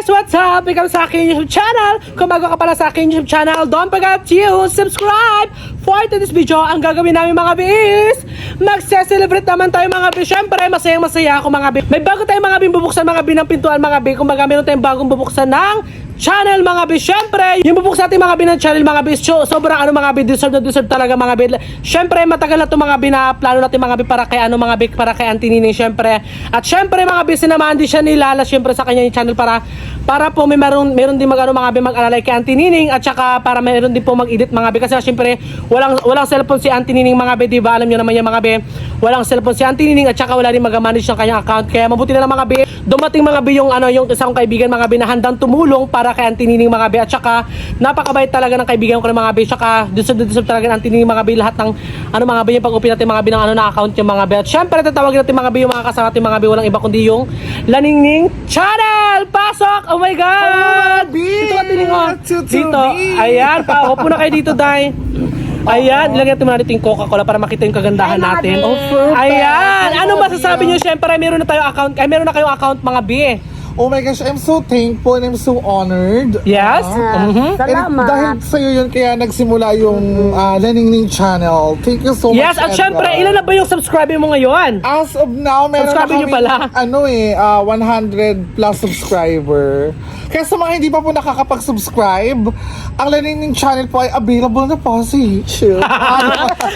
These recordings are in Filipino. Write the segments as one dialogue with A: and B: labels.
A: what's up? Ikaw sa aking YouTube channel. Kung bago ka pala sa aking YouTube channel, don't forget to subscribe. For today's video, ang gagawin namin mga bis, magse-celebrate naman tayo mga bis. Siyempre, masayang-masaya ako mga bis. May bago tayong mga bis bubuksan mga bis ng pintuan mga bis. Kung baga meron tayong bagong bubuksan ng channel mga bis. Siyempre, yung bubuksan natin mga bis ng channel mga bis, sobrang mga bis, deserve na deserve talaga mga bis. Siyempre, matagal na itong mga bis na plano natin mga bis para kay mga bis, para kay Auntie Nining siyempre. At siyempre mga bis, sinamahan din siya nilala siyempre sa kanya yung channel para po meron din mga bis mag-alalay kay Auntie Nining, at saka para meron din po mag-edit mga bis. Kasi siyempre, walang cellphone si Auntie Nining mga bis, diba? Alam nyo naman yung mga bis, walang cellphone si Auntie Nining, at saka wala rin mag-manage ng kanyang account. Kaya mabuti na lang mga bis, dumating mga bis yung isang kaibigan mga bis na handang tumulong para kay Auntie Nining mga bis. At saka napakabait talaga ng kaibigan ko ng mga bis. At saka deserve talaga ng Auntie Nining mga bis lahat ng mga bis yung pag-open natin mga bis ng na account yung mga bis. At syempre tatawagin natin mga bis yung mga kasama natin mga bis, walang iba kundi yung Laningning Channel. Pasok! Oh my God! Dito ka tining dito. Ayan, paupo na kayo dito, Day. Ayan, ilagay natin muna dito yung Coca-Cola para makita yung kagandahan natin. Ayan, ano masasabi nyo? Siyempre, meron na kayong account mga bi.
B: Oh my gosh, I'm so thankful and I'm so honored.
A: Yes?
B: And
C: Salamat.
B: dahil sa'yo yun, kaya nagsimula yung Laningning Channel. Thank you so much,
A: Yes, at
B: Edgar.
A: syempre, ilan na ba yung subscriber mo ngayon?
B: As of now, meron na
A: Subscribe nyo
B: kami,
A: pala.
B: 100 plus subscriber. Kaya sa mga hindi pa po nakakapag-subscribe, ang Laningning Channel po ay available na po sa YouTube.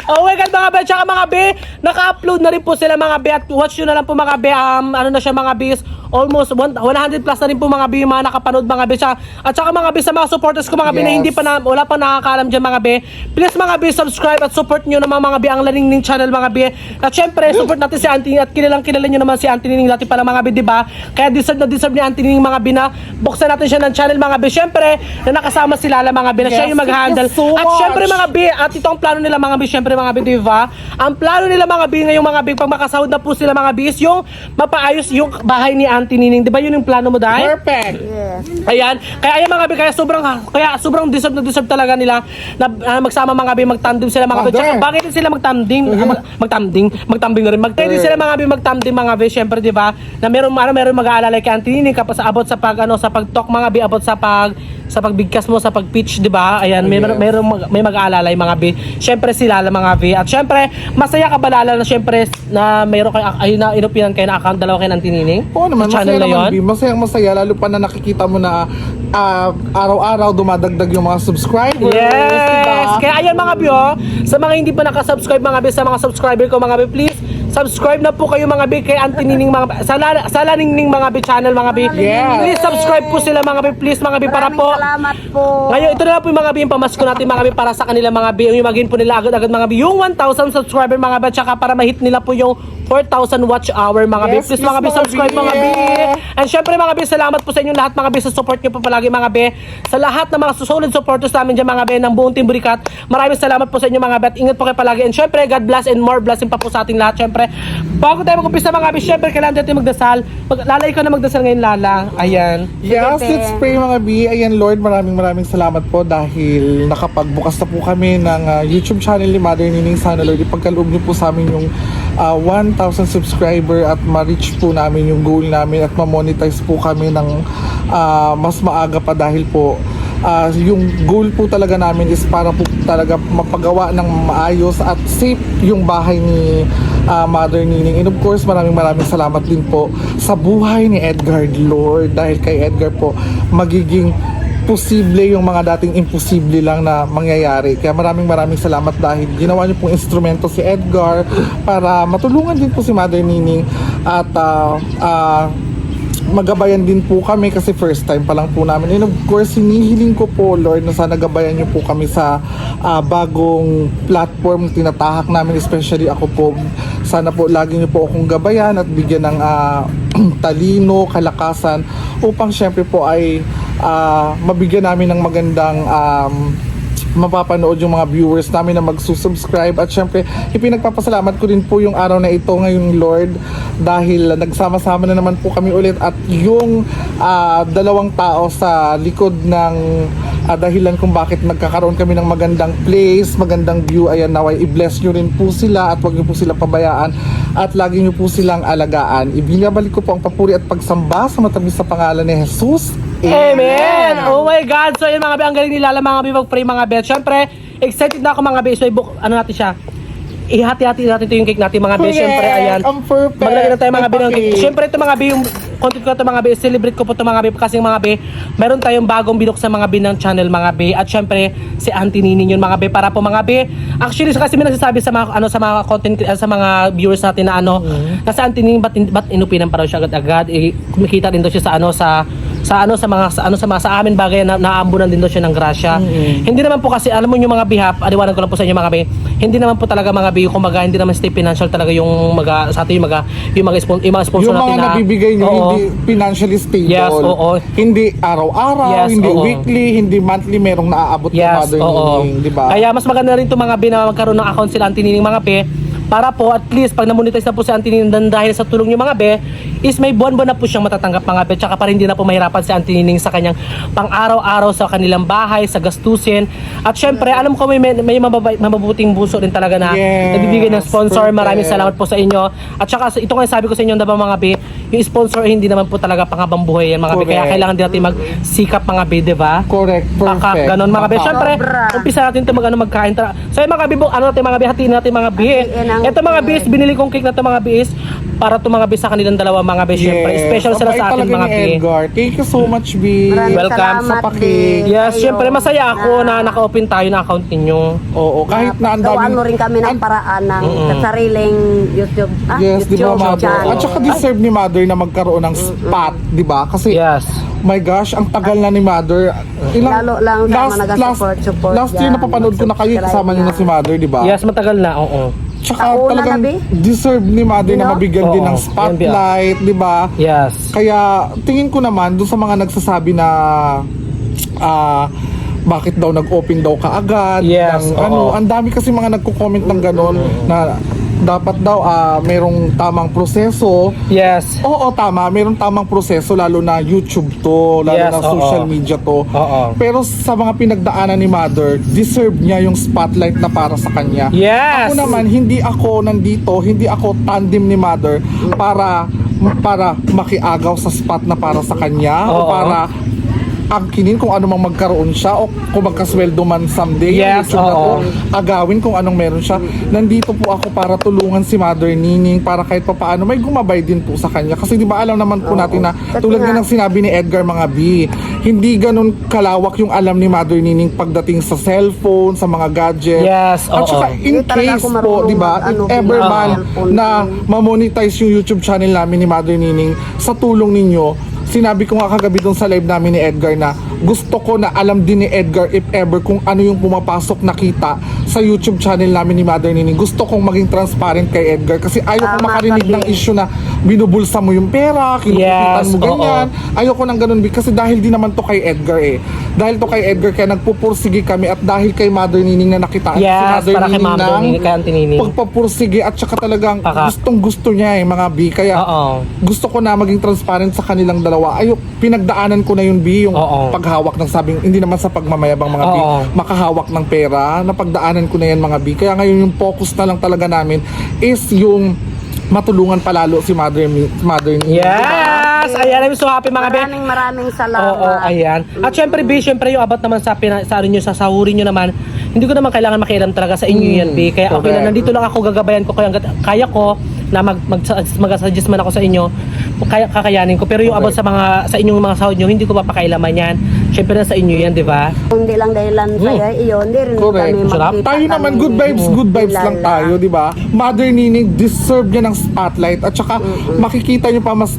A: Oh my God mga be, tsaka mga be, naka-upload na rin po sila mga be, at watch nyo na lang po mga be, ano na siya mga be, almost 100 plus na rin po mga be, yung mga nakapanood mga be, at saka mga be sa mga supporters ko mga be, na
B: Yes.
A: hindi pa wala pa nakakaalam dyan mga be, please mga be, subscribe at support nyo naman mga be ang Laningning Channel mga be. At syempre, support natin si Auntie Nining, at kilala nyo naman si Auntie Nining dati pala mga be, diba? Kaya deserve ni Auntie Nining mga be na buksan natin siya ng channel mga be. Syempre, na nakasama si Lala mga be, na siya
B: Yes,
A: yung mag-handle.
B: thank you so
A: At syempre
B: much.
A: mga be, at ito ang plano nila mga be, syempre mga be, diba? Ang plano nila mga be, ngayong mga be, pag makasahod na po sila mga be, is yung mapaayos yung bahay ni Auntie Nining, diba? Yun yung plano mo dahil?
B: Perfect.
C: Yes.
A: Ayan, kaya ayan mga be, kaya sobrang deserve talaga nila na magsama mga be, magtandem sila mga be.
B: Father.
A: Tsaka bakit din sila magtandem? Magtandem na rin. Pwede sila mga be magtandem mga be, syempre 'di ba? Na meron mag-aalala kay Auntie Nining kapag sa abot sa sa pag-talk mga be, abot sa pagbigkas mo, sa pag-pitch, 'di ba? Ayan, may mag-aalala yung mga be. Syempre sila mga be. At syempre, masaya ka ba Lala na syempre na mayroon kayo na inopinan kayo na account dalawa kay Auntie Nining?
B: Oo naman,
A: Sa channel
B: masaya
A: na
B: naman,
A: yun?
B: B. Masayang-masaya, lalo pa na nakikita mo na araw-araw dumadagdag yung mga subscribers.
A: Yes!
B: Diba?
A: Kaya ayan mga bi, sa mga hindi pa nakasubscribe mga bi, sa mga subscriber ko mga bi, please, subscribe na po kayo mga bi kay Auntie Nining mga sa Laningning mga bi channel mga bi.
B: Yes.
A: Please subscribe po sila mga bi, please mga bi, para po.
C: Salamat po.
A: Ngayon, ito na lang po yung mga bi, yung pamasko natin mga bi para sa kanila mga bi, yung magin po nila agad-agad mga bi, yung 1,000 subscriber mga bi, tsaka para ma-hit nila po yung 4,000 watch hour mga bi.
B: Yes,
A: Please mga bi, subscribe mga bi. And syempre mga bi, salamat po sa inyong lahat mga bi sa support nyo po palagi mga bi. Sa lahat ng mga solid supporters namin dyan mga bi, ng buong Team Burikat, maraming salamat po sa inyo mga bi, at ingat po kayo palagi. And syempre, God bless and more blessing pa po sa ating lahat. Syempre, bago tayo mag-umpisa mga bi, syempre kailangan natin magdasal. Lala, ikaw na magdasal ngayon Lala. Ayan.
B: Yes, let's pray mga B. Ayan Lord, maraming salamat po dahil nakapagbukas na po kami ng YouTube channel ni Mother Nining. Sana Lord, ipagkaloob niyo po sa amin yung 1,000 subscriber at ma-reach po namin yung goal namin at ma-monetize po kami ng mas maaga pa dahil po yung goal po talaga namin is para po talaga mapagawa ng maayos at safe yung bahay ni Mother Nining. And of course, maraming salamat din po sa buhay ni Edgar, Lord, dahil kay Edgar po magiging posible yung mga dating imposible lang na mangyayari. Kaya maraming salamat dahil ginawa niyo pong instrumento si Edgar para matulungan din po si Mother Nining at magabayan din po kami kasi first time pa lang po namin. And of course, hinihiling ko po Lord na sana gabayan niyo po kami sa bagong platform na tinatahak namin, especially ako po. Sana po lagi niyo po akong gabayan at bigyan ng talino, kalakasan upang syempre po ay mabigyan namin ng magandang mapapanood yung mga viewers namin na magsusubscribe. At syempre, ipinagpapasalamat ko din po yung araw na ito ngayong Lord dahil nagsama-sama na naman po kami ulit at yung dalawang tao sa likod ng dahilan kung bakit nagkakaroon kami ng magandang place, magandang view. Ayan, naway i-bless nyo rin po sila at huwag nyo po sila pabayaan at lagi nyo po silang alagaan. Ibinabalik ko po ang papuri at pagsamba sa matamis sa pangalan ni Jesus.
A: Amen! Oh my God! So yun mga be, ang galing nila mga be, mag-pray mga be. Siyempre, excited na ako mga be. So ano natin siya? Ihati-hati natin ito yung cake natin mga be. Siyempre, ayan.
B: Ang perfect.
A: Maglagay na tayo mga be ng cake.
B: Cake.
A: Siyempre ito mga be, yung content ko ito mga be, celebrate ko po ito mga be. Kasi mga be, meron tayong bagong binuksan mga be ng channel mga be. At siyempre, si Auntie Nining yun mga be. Para po mga be, actually kasi may nagsasabi sa mga, sa mga content, sa mga viewers natin na na si Auntie Nining, ba't inupinan pa raw siya agad-agad? Kumikita din daw siya sa amin bagay na naambunan din daw siya ng grasya. Hindi naman po kasi, alam mo yung mga bihap, aliwanag ko lang po sa inyo mga be, hindi naman po talaga mga be, kumaga, hindi naman stay financial talaga yung sa atin yung mga sponsor
B: Yung
A: natin
B: mga nabibigay nyo,
A: oo.
B: hindi financially stable.
A: Yes, oo.
B: Hindi araw-araw,
A: Yes,
B: hindi
A: oo.
B: weekly, hindi monthly, merong naaabot ng
A: Yes,
B: Mother
A: oo.
B: Nining, di ba?
A: Kaya mas maganda rin itong mga be na magkaroon ng account sila Auntie Nining mga be, para po at least pag na-monetize na po si Auntie Nining dahil sa tulong niyo mga be, is may buwan-buwan na po siyang matatanggap mga be, tsaka para hindi na po mahirapan si Auntie Nining sa kanyang pang-araw-araw sa kanilang bahay, sa gastusin. At syempre, alam ko may mabubuting buso din talaga na
B: Yes,
A: nagbibigay ng sponsor.
B: perfect.
A: Maraming salamat po sa inyo. At saka ito nga sabi ko sa inyo diba mga be, yung sponsor hindi naman po talaga panghabang buhay yan mga be. Kaya
B: Correct.
A: kailangan din natin magsikap mga be, di ba?
B: Correct, perfect.
A: Ganon mga be.
B: Baka-
A: Siyempre,
C: Sobra.
A: umpisa natin ito magkain. So yung mga be, natin mga be, hatiin natin mga be.
C: Hatiin ang
A: Ito mga be, binili kong cake na ito mga be is para ito mga be sa kanilang dalawa mga be. Siyempre, special sila
B: Abay,
A: sa akin
B: talaga
A: mga
B: ni
A: be.
B: Edgar. Thank you so much, B.
C: Maraming
A: Welcome
C: salamat
B: sa paki-
C: din
A: Yes,
C: sa'yo
A: siyempre masaya ako na naka-open tayo na account ninyo.
B: Oo, kahit na ang
C: Gawaan
B: daming...
C: mo rin kami ng paraan ng sariling YouTube,
B: Yes, di ba,
C: YouTube
B: Mother?
C: channel.
B: At saka deserve ni Mother na magkaroon ng spot, di ba? Kasi,
A: Yes.
B: my gosh, ang tagal na ni Mother.
C: Lalo lang sa mga nag-support
B: last year
C: dyan,
B: napapanood ko na kayo, kasama niyo na si Mother, di ba?
A: Yes, matagal na, oo.
B: Tsaka
C: Tauna
B: talagang
C: na, Be.
B: deserve ni Mother na
C: No?
B: mabigyan din
A: Oo,
B: ng
A: yan,
B: spotlight, di ba?
A: Yes.
B: Kaya tingin ko naman doon sa mga nagsasabi na bakit daw nag-open daw kaagad
A: Yes,
B: ng,
A: oo.
B: ang dami kasi mga nagko-comment ng ganon na dapat daw merong tamang proseso.
A: Yes.
B: Oo, tama, merong tamang proseso lalo na YouTube to, lalo
A: Yes,
B: na
A: oo.
B: social media to.
A: Oo.
B: Pero sa mga pinagdaanan ni Mother, deserve niya yung spotlight na para sa kanya.
A: Yes.
B: Ako naman, hindi ako nandito, hindi ako tandem ni Mother para makiagaw sa spot na para sa kanya
A: Oo.
B: o para angkinin kung ano mang magkaroon siya o kung magkasweldo man someday
A: Yes,
B: yung YouTube na to,
A: oo.
B: agawin kung anong meron siya. Nandito po ako para tulungan si Mother Nining para kahit pa paano may gumabay din po sa kanya. Kasi di ba alam naman po natin na
C: Kasi
B: tulad nga
C: nga-
B: ng sinabi ni Edgar mga B, hindi ganun kalawak yung alam ni Mother Nining pagdating sa cellphone, sa mga gadget.
A: Yes,
B: At
A: oo.
B: saka in
C: Hindi talaga
B: case
C: ako
B: po,
C: marunong
B: di ba, if
C: mag-ano,
B: ever
A: Oo.
B: man
C: cellphone
B: na
C: din.
B: mamonetize yung YouTube channel namin ni Mother Nining sa tulong ninyo, sinabi ko nga kagabi doon sa live namin ni Edgar na gusto ko na alam din ni Edgar if ever kung ano yung pumapasok na kita sa YouTube channel namin ni Mother Nining. Gusto kong maging transparent kay Edgar kasi ayoko
C: Tama
B: makarinig
C: ka
B: ng
C: din.
B: issue na binubulsa mo yung pera, kinukupitan
A: Yes,
B: mo ganyan.
A: oo.
B: Ayoko nang ganun kasi dahil din naman to kay Edgar eh. Dahil to kay Edgar kaya nagpupursige kami at dahil kay Mother Nining na nakitaan
A: Yes,
B: si Mother
A: para kay
B: Nining
A: Mother
B: ng
A: Nining, kay Auntie Nining.
B: pagpapursige at saka talagang
A: Paka.
B: gustong gusto niya eh mga B. Kaya
A: Oo.
B: gusto ko na maging transparent sa kanilang dalawa. Pinagdaanan ko na yung B, yung
A: Oo.
B: paghawak ng sabing, hindi naman sa pagmamayabang mga B,
A: Oo.
B: makahawak ng pera, napagdaanan ko na yan mga B. Kaya ngayon yung focus na lang talaga namin is yung matulungan palalo si Mother Nining.
A: Yes! Ayan, I'm so happy mga be.
C: Maraming salamat.
A: Oo, ayan. At syempre, B, syempre yung abot naman sa ano nyo, sa sahurin nyo naman, hindi ko naman kailangan makialam talaga sa inyo yan, B. Kaya okay lang,
B: correct.
A: nandito lang ako, gagabayan ko kaya ko na mag-suggest man ako sa inyo, kakayanin ko. Pero yung abot sa inyong mga sahod nyo, hindi ko papakailaman yan. Syempre na sa inyo yan, di ba?
C: Kung hindi lang dahilan sa'yo, iyo, hindi rin
B: Correct.
C: kami
A: Sarap.
C: magkita
B: Tayo naman, good vibes lang
C: kilala.
B: tayo, di ba? Mother Nining deserve niya ng spotlight at saka makikita niyo pa mas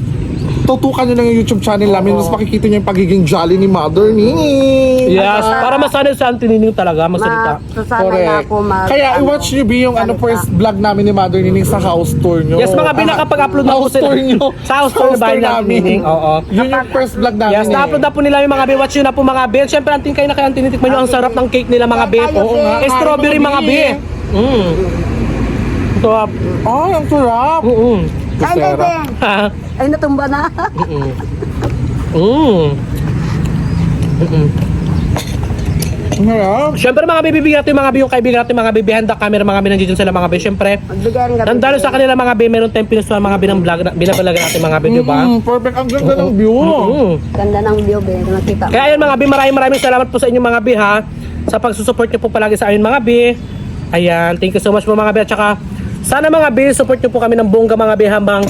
B: tutukan nyo lang yung YouTube channel namin, mas makikita nyo yung pagiging jolly ni Mother Nining.
A: Yes, para masanay sa Auntie Nining talaga, magsalita.
C: Masasanay na ako
B: Kaya i-watch nyo B yung first vlog namin ni Mother Nining sa house tour nyo.
A: Yes, mga B, nakapag-upload na po
B: house tour nyo.
A: Sa house tour na bahay ni Auntie Nining. Oo.
B: Yun yung first vlog namin.
A: Yes, na-upload na po nila yung mga be. Watch nyo na po mga be. Siyempre, anting kayo na kay Auntie Nining. Tikman nyo ang sarap ng cake nila mga be.
C: Oo nga.
A: Strawberry mga be. Ito,
B: Ay, ang sarap.
C: Kain tayo,
B: Sarap.
C: Be. Ay, natumba na.
B: Ngayon,
A: Siyempre mga bibigyan natin mga yung kaibigan natin mga behind the camera mga nandiyan sila mga siyempre.
C: Magbigay rin kami.
A: Nandalo sa kanila mga meron tayong pinuso mga binabalag natin mga di ba?
B: perfect. Ang ganda ng view.
C: Ganda ng view, be. Nakita mo.
A: Kaya ayun mga maraming salamat po sa inyo mga ha sa pagsusupport niyo po palagi sa amin mga Ayan, thank you so much po mga at saka sana mga support niyo po kami ng bongga mga habang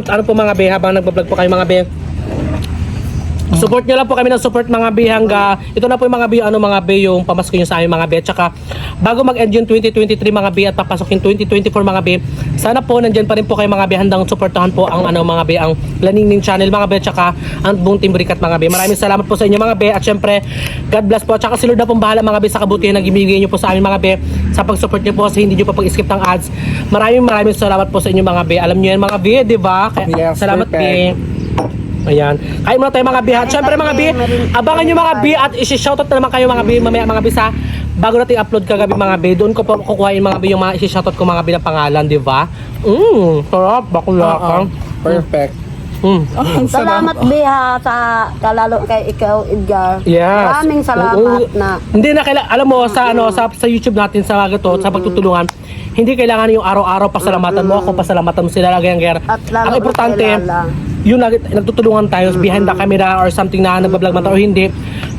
A: ano po mga habang nagbablog po kayo mga Support nyo lang po kami ng support mga hangga ito na po yung mga yung pamasko nyo sa amin mga at saka bago mag-end yung 2023 mga at papasok yung 2024 mga sana po nandyan pa rin po kayo mga handang supportahan po ang mga ang Laningning channel mga at saka ang buong Team Ricat mga maraming salamat po sa inyo mga at syempre God bless po at saka si Lord na pong bahala mga sa kabutihan na gimigay nyo po sa amin mga sa pag-support nyo po kasi hindi nyo pa pag-skip ng ads maraming salamat po sa inyo mga alam nyo yan mga di ba? Kaya,
B: Yes,
A: salamat
B: perfect.
A: Ayan. Kain muna tayo mga at syempre mga abangan nyo mga at isi-shoutout na naman kayo mga mamaya mga sa bago natin upload kagabi mga doon ko po kukuhain mga yung mga isi-shoutout ko mga na pangalan, di ba? Sarap, bakula ka.
B: Perfect.
C: Salamat, Biha, sa lalo kay ikaw, Edgar.
A: Yes.
C: Maraming salamat na.
A: Hindi na kailangan, alam mo, sa YouTube natin, sa sa pagtutulungan, hindi kailangan yung araw-araw pasalamatan mo ako, pasalamatan mo sila lagi ang
C: At lalo
A: ang
C: na
A: importante,
C: kay Lala.
A: yung nagtutulungan tayo behind the camera or something na nagbablog man tayo o hindi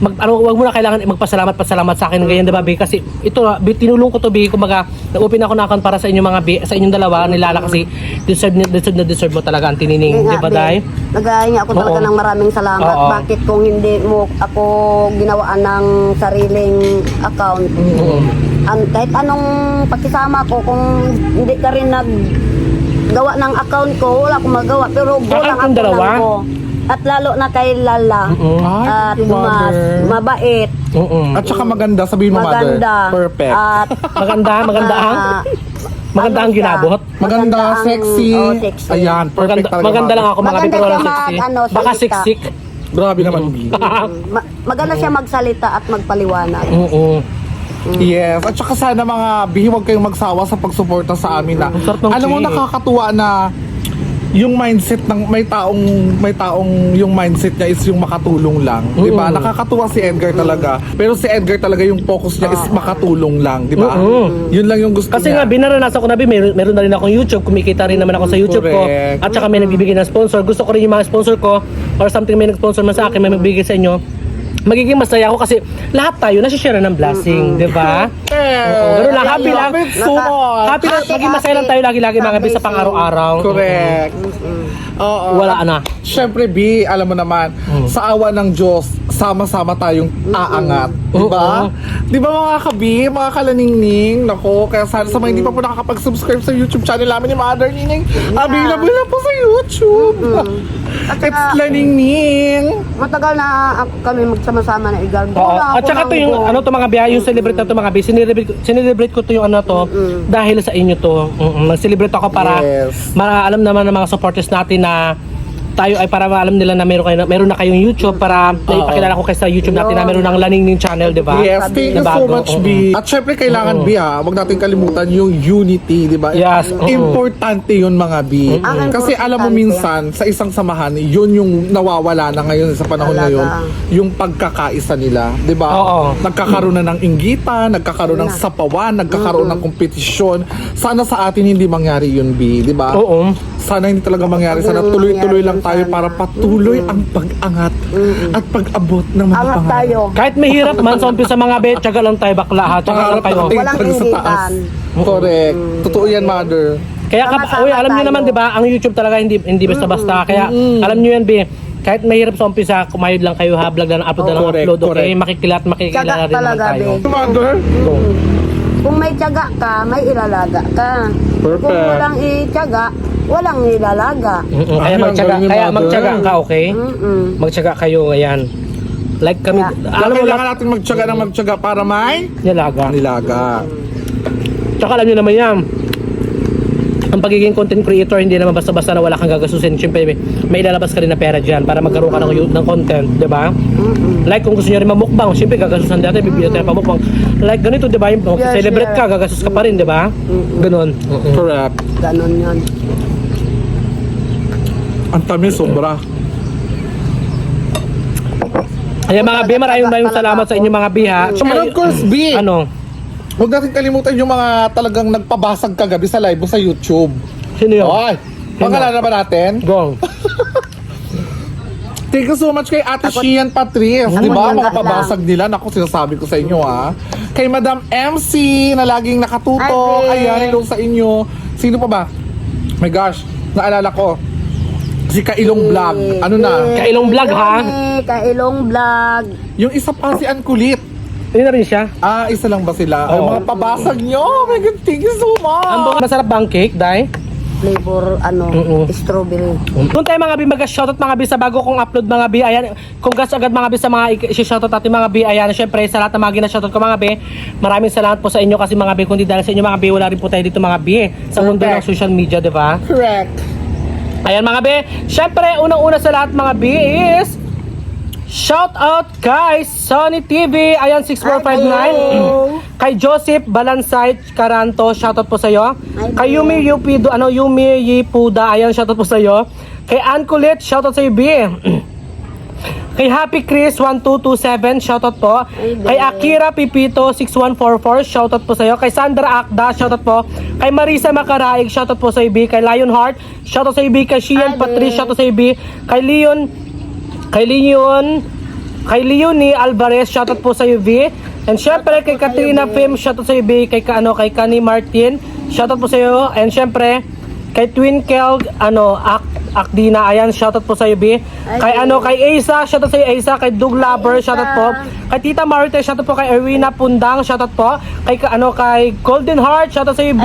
A: wag mo na kailangan magpasalamat sa akin ganyan diba kasi ito tinulong ko to kumbaga nag-open ako na account para sa inyo mga sa inyong dalawa nilala kasi deserve mo talaga ang tinining diba dahil
C: Nagahingi ako talaga ng maraming salamat.
A: Oo.
C: Bakit kung hindi mo ako ginawaan ng sariling account, kahit anong pakisama ko, kung hindi ka rin gawa ng account ko, wala akong magawa. Pero bulang
A: Account
C: ako
A: dalawa?
C: lang ko. At lalo na kay Lala. At
B: Ay, mother.
C: mabait.
B: At saka maganda, sabihin mo mother.
C: Maganda.
B: Perfect.
C: At
A: maganda
C: ano
A: ang
C: siya?
A: ginabot
B: Maganda,
C: ang-
B: sexy.
C: sexy.
B: Ayan, perfect talaga.
A: maganda lang ako mga
C: Maganda
A: pero
C: siya
A: lang sexy baka
C: salita.
A: siksik
B: Grabe naman, B.
C: Maganda siya magsalita at magpaliwanag.
B: Yes, at saka sana mga bihi, huwag kayong magsawa sa pagsuporta sa amin na.
A: Sarap ng
B: Alam mo,
A: cheese.
B: nakakatuwa na yung mindset ng may taong yung mindset niya is yung makatulong lang, 'di ba? Nakakatuwa si Edgar talaga. Pero si Edgar talaga yung focus niya is makatulong lang, 'di ba? Yun lang yung gusto
A: kasi
B: niya.
A: nga binaranasan ko na meron na rin akong YouTube kumikita rin naman ako sa YouTube
B: Correct.
A: ko at saka may nagbibigay ng sponsor gusto ko rin yung mga sponsor ko or something may nag-sponsor man sa akin may magbigay sa inyo magiging masaya ako kasi lahat tayo nasi-share ng blessing, di ba? Ganun lang, happy lang.
B: Love it so much.
A: Happy lang, maging masaya lang tayo lagi-lagi mga bis sa pang-araw-araw.
B: Correct. Oo.
A: Wala na.
B: Siyempre, B, alam mo naman, sa awa ng Diyos, sama-sama tayong aangat. Diba? Diba mga kabi, mga kalaningning? Nako, kaya sana sa mga hindi pa po nakakapag-subscribe sa YouTube channel namin ni Mother Nining, available na po sa YouTube. It's Laningning.
C: Matagal na kami magsama-sama na Edgar.
A: Oo. At saka to yung ano to mga biyahe, yung celebrate na to mga biyahe, sinelebrate ko to yung ano to dahil sa inyo to. Nag-celebrate ako para
B: Yes.
A: alam naman ng mga supporters natin na tayo ay para alam nila na meron na kayong YouTube para naipakilala ko kayo sa YouTube natin na meron ng Laningning channel, di ba?
B: Yes, thank you so much, B. At syempre, kailangan, B, ha, huwag natin kalimutan yung unity, di ba?
A: Yes, oo.
B: Importante yun, mga B. Kasi alam mo minsan, sa isang samahan, yun yung nawawala na ngayon sa panahon
C: Talaga.
B: ngayon, yung pagkakaisa nila, di ba?
A: Oo.
B: Nagkakaroon na ng inggitan, nagkakaroon ng sapawan, nagkakaroon ng kompetisyon. Sana sa atin hindi mangyari yun, B, di ba?
A: Oo.
B: Sana hindi talaga mangyari. Sana
C: Hindi
B: tuloy-tuloy lang
C: mangyari
B: tayo
C: sana.
B: para patuloy ang pag-angat at pag-abot ng mga
C: Angat
B: pangarap.
C: tayo.
A: Kahit mahirap man sa umpisa mga be, tsaga lang tayo bakla ha, tsaga lang kayo.
C: Walang
B: Pag sa taas.
C: inggitan.
B: Correct. Totoo yan, Mother.
A: Kaya
C: Sama-sama
A: uy, alam niyo
C: tayo.
A: naman 'di ba, ang YouTube talaga hindi basta-basta. Kaya alam niyo yan be, kahit mahirap sa umpisa, kumayod lang kayo ha, vlog lang, upload lang,
B: correct,
A: upload, okay?
B: correct.
A: Makikilala
C: Tsaga
A: rin naman
C: talaga,
A: tayo.
C: be.
B: Mother?
C: Kung may tiyaga ka, may ilalaga ka.
B: Perfect.
C: Kung walang itiyaga, walang ilalaga.
A: Kaya
B: Ang galing ni Mother.
A: magtiyaga ka, okay? Magtiyaga kayo, ayan. Like kami,
B: Alam
A: alam mo
B: kailangan natin magtyaga para may
A: nilaga.
B: nilaga.
A: Tsaka alam niyo naman yan, ang pagiging content creator hindi naman basta-basta na wala kang gagasusin. Siyempre may ilalabas ka rin na pera dyan para magkaroon ka ng content, di ba? Like kung gusto niyo rin mamukbang, siyempre gagasusan natin, bibili tayo pamukbang. Like ganito, di ba? Yung celebrate ka, gagasus ka pa rin, di ba? Ganon.
B: Correct.
C: Ganon yun.
B: Ang tamis, sobra.
A: Ayan mga B, maraming salamat sa inyo mga B ha.
B: And of course, B,
A: Ano?
B: huwag natin kalimutan yung mga talagang nagpabasag kagabi sa live mo sa YouTube.
A: Sino yun?
B: Ay, pangalala ba natin?
A: Go.
B: Thank you so much kay Ate Shian Patrice. Di ba?
C: Ako
B: Mga
C: lang.
B: pabasag nila. Naku, sinasabi ko sa inyo ha. Kay Madam MC na laging nakatutok.
C: Ate.
B: Ayan, hello sa inyo. Sino pa ba? My gosh, naalala ko. Si Kailong Vlog. Ano na?
A: Kailong Vlog, ha?
C: Kailong Vlog.
B: Yung isa pa si Ann Kulit.
A: Yun na rin siya.
B: Isa lang ba sila? Ay,
A: Oo.
B: mga pabasag nyo. Oh my God, thank you so much.
A: Masarap ba ang cake, Day?
C: Flavor, strawberry.
A: Doon tayo mga B, mag-shoutout mga B sa bago kong upload mga B. Ayan, congrats agad mga B sa mga i-shoutout natin mga B. Ayan, syempre sa lahat ng mga gina-shoutout ko mga B. Maraming salamat po sa inyo kasi mga B, kundi dahil sa inyo mga B, wala rin po tayo dito mga B. Sa mundo ng social media, di ba?
B: Correct.
A: Ayan mga B, syempre unang-una sa lahat mga B is shout out kay Sony TV, ayan 6459. Kay Joseph Balansay Caranto, shoutout po sa iyo. Kay Yumi Yupido, Yumi Yipuda, ayan shoutout po sa iyo. Kay Ann Kulit, shoutout sa iyo B. Kay Happy Chris 1227, shoutout po. Kay Akira Pipito 6144, shoutout po sa iyo. Kay Sandra Akda, shoutout po. Kay Marisa Macaraig, shoutout po sa iyo B. Kay Lion Heart, shoutout sa iyo B. Kay Shian Patrice, shoutout sa iyo B. Kay Leonie Alvarez, shoutout po sa UV. And syempre kay Katrina Fim, shoutout sa UV. Kay Kani Martin, shoutout po sa iyo. And syempre kay Twinkle Akdina, ayan shoutout po sa UV. Kay kay Asa, shoutout sa iyo Asa. Kay Doug Lover, shoutout po. Kay Tita Marte, shoutout po. Kay Erwina Pundang, shoutout po. Kay kay Golden Heart, shoutout sa UV.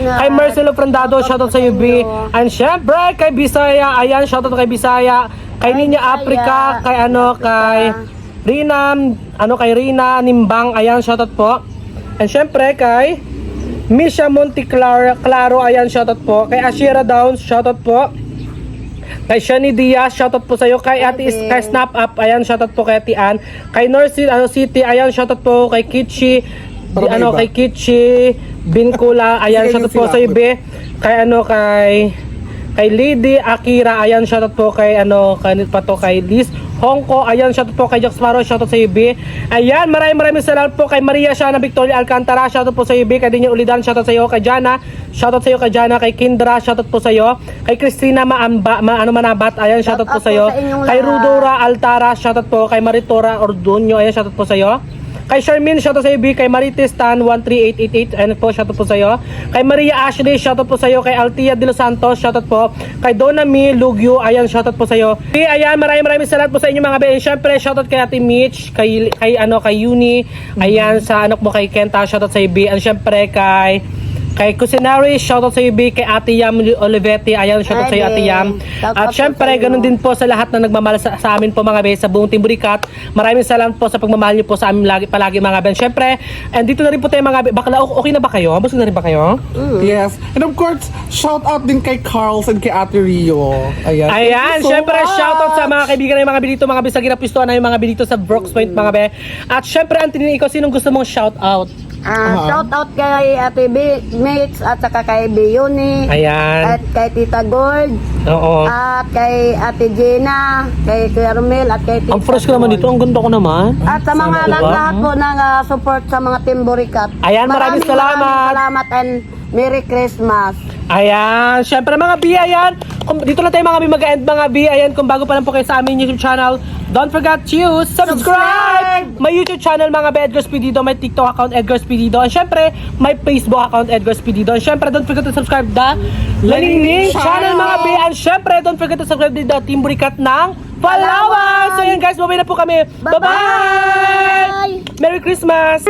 A: Kay Marcelo Prandado, shoutout sa UV. And syempre kay Bisaya, ayan shoutout kay Bisaya. Kay Ninya Africa, kay Rina Nimbang, ayan shoutout po. And syempre kay Misha Claro, ayan shoutout po. Kay Ashira Downs, shoutout po. Kay Shani Diaz, shoutout po sa iyo. Kay Ate kay Snap Up, ayan shoutout po kay Ate Ann. Kay North City, ayan shoutout po kay Kichi. Kay Kichi Bincula, ayan shoutout po sa iyo. Kay Lady Akira, ayan shoutout po kay kay Liz Hongko, ayan shoutout po kay Jack Sparrow, shoutout sa UB. Ayan, maraming salamat po kay Maria Shana Victoria Alcantara, shoutout po sa UB. Kay Dinya Ulidan, shoutout sa iyo. Kay Jana, shoutout sa iyo kay Jana. Kay Kindra, shoutout po sa iyo. Kay Christina Manabat, ayan shoutout po sa iyo. Kay Rudora Altara, shoutout po. Kay Maritora Ordonio, ayan shoutout po sa iyo. Kay Charmin, shoutout sa iyo. Kay Marites Tan 13888, ayan po shoutout po sa iyo. Kay Maria Ashley, shoutout po sa iyo. Kay Altia de los Santos, shoutout po. Kay Donna Mi Lugyo, ayan shoutout po sa iyo. Ayan, maraming salamat po sa inyo mga Ben. Syempre shoutout kay Ate Mitch, kay Uni, ayan sa kay Kenta, shoutout sa iyo. And syempre kay Cusinary, shoutout sa iyo kay Ate Yam Olivetti, ayan shoutout sa iyo Ate Yam. At syempre ganun din po sa lahat na nagmamahal sa amin po mga Ben, sa buong Team Burikat. Maraming salamat po sa pagmamahal niyo po sa amin palagi mga Ben. Syempre, and dito na rin po tayo mga Ben. Bakla, okay na ba kayo? Busog na rin ba kayo?
B: Yes. And of course, shout out din kay Carls and kay Ate Rio. Ayan.
A: Ayan, syempre shoutout sa mga kaibigan ng mga Benito, mga Bisagina Pistoan na yung mga Benito sa Brooks Point mga Ben. At syempre, Anthony, ikaw sinong gusto mong shoutout?
C: Shout out kay Ate Mix at saka kay Bioni.
A: Ayan.
C: At kay Tita Gold.
A: Oo.
C: At kay Ate Gina, kay Kuya Romel at kay Tita
A: Ang fresh ko naman dito, ang ganda ko naman.
C: At sa mga
A: Diba?
C: lahat po ng support sa mga Team Burikat.
A: Ayan, maraming salamat.
C: Maraming salamat and Merry Christmas.
A: Ayan, syempre mga B, ayan. Dito lang tayo mga B mag-end mga B. Ayan, kung bago pa lang po kayo sa aming YouTube channel, don't forget to subscribe! May YouTube channel mga B, Edgar's Pedido. May TikTok account, Edgar's Pedido. And syempre, may Facebook account, Edgar's Pedido. And syempre, don't forget to subscribe the Laningning channel mga B. And syempre, don't forget to subscribe din the Team Burikat ng Palawan. So yun guys, babay na po kami. Bye-bye! Merry Christmas!